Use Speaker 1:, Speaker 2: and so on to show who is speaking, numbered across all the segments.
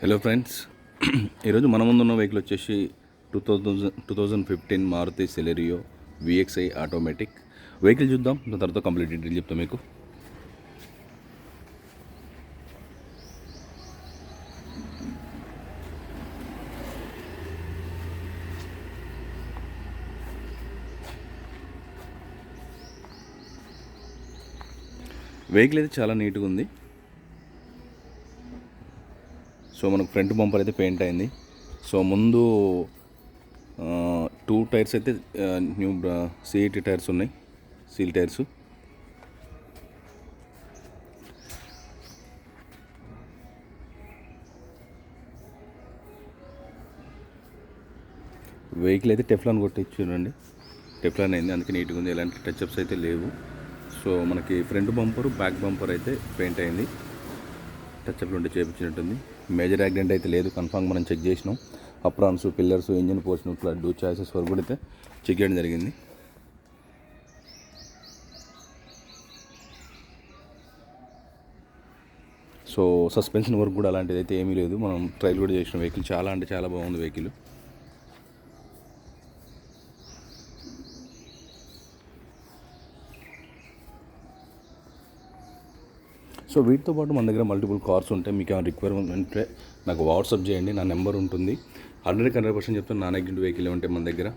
Speaker 1: Hello friends, ఈరోజు మన ముందున్న వెహికల్ వచ్చేసి 2015 Maruti Celerio VXI automatic vehicle. చూద్దాం, దాని తర్వాత కంప్లీట్ డీటెయిల్ చెప్తాం మీకు. వెహికల్ అయితే చాలా నీట్గా ఉంది. సో మనకు ఫ్రంట్ బంపర్ అయితే పెయింట్ అయింది. సో ముందు 2 టైర్స్ అయితే న్యూ సిఈటి టైర్స్ ఉన్నాయి, సీల్ టైర్స్. వెహికల్ అయితే టెఫ్లాన్ కొట్టించారండి, టెఫ్లాన్ అయింది, అందుకే నీట్గా ఉంది. ఎలాంటి టచ్అప్స్ అయితే లేవు. సో మనకి ఫ్రంట్ బంపర్ బ్యాక్ బంపర్ అయితే పెయింట్ అయింది, టచ్అప్లు ఉంటే చేయించినట్టుంది. మేజర్ యాక్సిడెంట్ అయితే లేదు, కన్ఫామ్ మనం చెక్ చేసినాం. Aprons, pillars, engine portion, flood, choices వరకు కూడా అయితే చెక్ చేయడం జరిగింది. సో సస్పెన్షన్ వర్క్ కూడా అలాంటిది అయితే ఏమీ లేదు. మనం ట్రైల్ కూడా చేసిన వెహికల్ చాలా అంటే చాలా బాగుంది వెహికల్. సో వీటితో పాటు మన దగ్గర మల్టిపుల్ కార్స్ ఉంటాయి. మీకు ఏమైనా రిక్వైర్మెంట్ ఉంటే నాకు వాట్సాప్ చేయండి, నా నెంబర్ ఉంటుంది. 100% చెప్తాను, నాన్ యాక్సిడెంట్ వెహికల్ ఉంటాయి మన దగ్గర.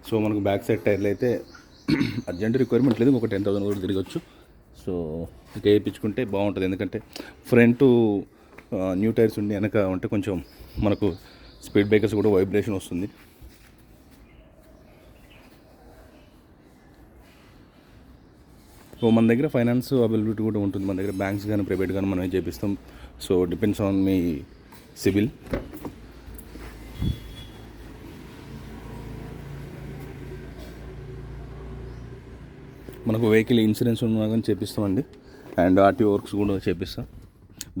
Speaker 1: సో మనకు బ్యాక్ సైడ్ టైర్లు అయితే అర్జెంట్ రిక్వైర్మెంట్ లేదు, ఒక 10,000 కూడా తిరగచ్చు. సో ఇక వేయించుకుంటే బాగుంటుంది, ఎందుకంటే ఫ్రంట్ న్యూ టైర్స్ ఉండి వెనక ఉంటే కొంచెం మనకు స్పీడ్ బ్రేకర్స్ కూడా వైబ్రేషన్ వస్తుంది. సో మన దగ్గర ఫైనాన్స్ అవైలబిలిటీ కూడా ఉంటుంది. మన దగ్గర బ్యాంక్స్ కానీ ప్రైవేట్ కానీ మనం చేపిస్తాం. So depends on me CIBIL. మనకు వెహికల్ ఇన్సూరెన్స్ ఉన్నా కానీ చేపిస్తామండి, అండ్ ఆర్టీఓ వర్క్స్ కూడా చేపిస్తాం.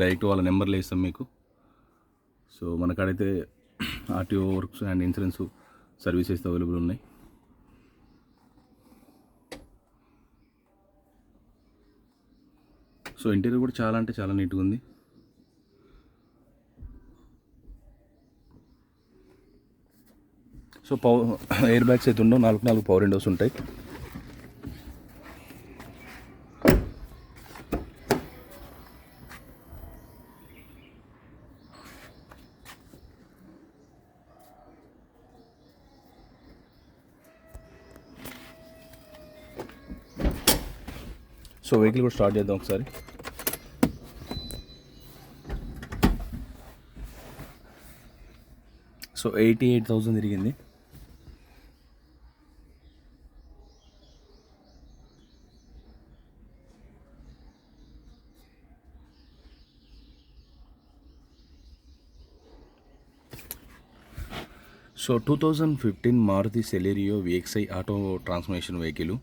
Speaker 1: డైరెక్ట్ వాళ్ళ నెంబర్లు ఇస్తాం మీకు. సో మనకాడైతే RTO works and insurance services available ఉన్నాయి. సో ఇంటీరియర్ కూడా చాలా అంటే చాలా నీట్గా ఉంది. సో ఎయిర్ బ్యాగ్స్ అయితే ఉండవు, 4 పవర్ విండోస్ ఉంటాయి. సో వెహికల్ కూడా స్టార్ట్ చేద్దాం ఒకసారి. సో 88,000 తిరిగింది. So 2015 Maruti Celerio VXI auto transmission vehicle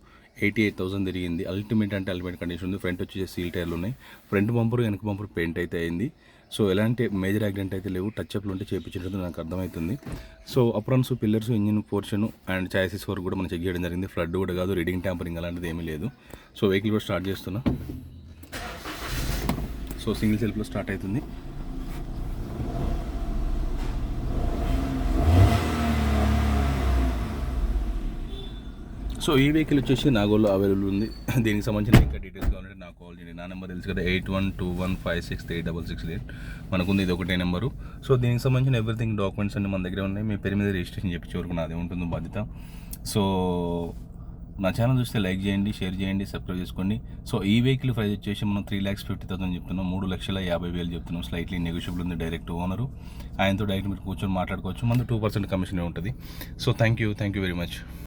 Speaker 1: 88,000 తిరిగింది. అల్టిమేట్ అంటే అల్టిమేట్ కండిషన్ ఉంది. ఫ్రంట్ వచ్చేసి సీల్ టైర్లు ఉన్నాయి, ఫ్రంట్ బంపర్ వెనక బంపర్ పెయింట్ అయితే అయింది. సో ఎలాంటి మేజర్ యాక్సిడెంట్ అయితే లేవు, టచ్అప్లు ఉంటే చేయించడం నాకు అర్థమవుతుంది. So aprons, pillars, engine portion and choices వరకు కూడా మనం చెక్ చేయడం జరిగింది. ఫ్లడ్ కూడా కాదు, రీడింగ్ ట్యాంపరింగ్ అలాంటిది ఏమీ లేదు. సో వెహికల్ కూడా స్టార్ట్ చేస్తున్నా. సో సింగిల్ సెల్ఫ్లో స్టార్ట్ అవుతుంది. సో ఈ వెహికల్ వచ్చేసి నాగోల్లో అవైలబుల్ ఉంది. దీనికి సంబంధించిన ఇంకా డీటెయిల్స్ కావాలంటే నాకు కాల్ చేయండి. నా నెంబర్ తెలుసు కదా, 8121563688. మనకుంది ఇది ఒకటే నెంబరు. సో దీనికి సంబంధించిన ఎవ్రీథింగ్ డాక్యుమెంట్స్ అన్ని మన దగ్గర ఉన్నాయి. మీ పేరు మీద రిజిస్ట్రేషన్ చేయించే వరకు నాదే ఉంటుంది బాధ్యత. సో నా ఛానల్ చూస్తే లైక్ చేయండి, షేర్ చేయండి, సబ్స్క్రైబ్ చేసుకోండి. సో ఈ వెహికల్ ప్రైస్ వచ్చేసి మనం 3,50,000 చెప్తున్నాం, 3,50,000 చెప్తున్నాం. స్లైట్లీ నెగోషియబుల్ ఉంది. డైరెక్ట్ ఓనరు, ఆయనతో డైరెక్ట్ మీరు కూర్చొని మాట్లాడుకోవచ్చు. మనకు 2% కమిషన్ ఉంటుంది. So thank you very much.